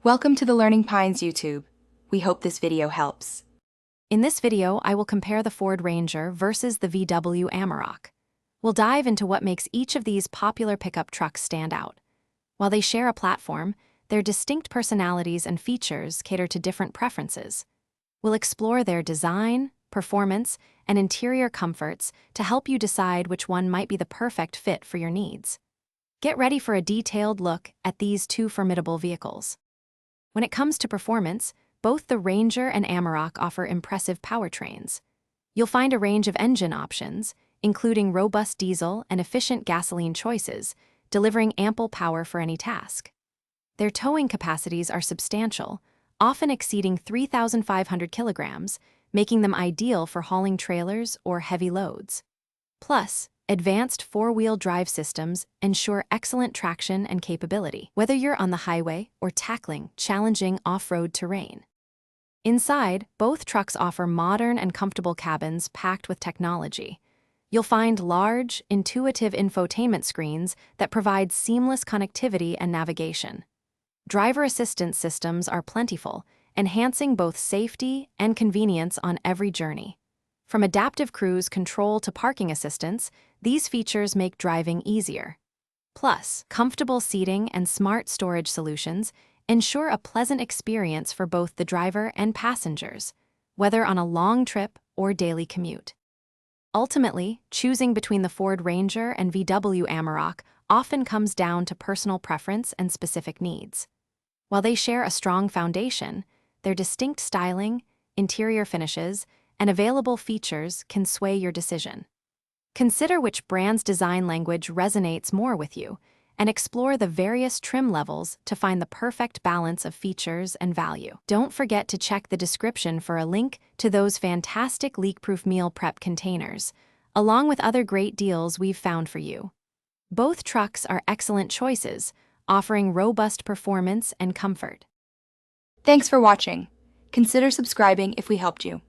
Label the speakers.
Speaker 1: Welcome to the Learning Pines YouTube. We hope this video helps.
Speaker 2: In this video, I will compare the Ford Ranger versus the VW Amarok. We'll dive into what makes each of these popular pickup trucks stand out. While they share a platform, their distinct personalities and features cater to different preferences. We'll explore their design, performance, and interior comforts to help you decide which one might be the perfect fit for your needs. Get ready for a detailed look at these two formidable vehicles. When it comes to performance, both the Ranger and Amarok offer impressive powertrains. You'll find a range of engine options, including robust diesel and efficient gasoline choices, delivering ample power for any task. Their towing capacities are substantial, often exceeding 3,500 kilograms, making them ideal for hauling trailers or heavy loads. Plus, advanced four-wheel drive systems ensure excellent traction and capability, whether you're on the highway or tackling challenging off-road terrain. Inside, both trucks offer modern and comfortable cabins packed with technology. You'll find large, intuitive infotainment screens that provide seamless connectivity and navigation. Driver assistance systems are plentiful, enhancing both safety and convenience on every journey. From adaptive cruise control to parking assistance, these features make driving easier. Plus, comfortable seating and smart storage solutions ensure a pleasant experience for both the driver and passengers, whether on a long trip or daily commute. Ultimately, choosing between the Ford Ranger and VW Amarok often comes down to personal preference and specific needs. While they share a strong foundation, their distinct styling, interior finishes, and available features can sway your decision. Consider which brand's design language resonates more with you, and explore the various trim levels to find the perfect balance of features and value. Don't forget to check the description for a link to those fantastic leak-proof meal prep containers, along with other great deals we've found for you. Both trucks are excellent choices, offering robust performance and comfort.
Speaker 1: Thanks for watching. Consider subscribing if we helped you.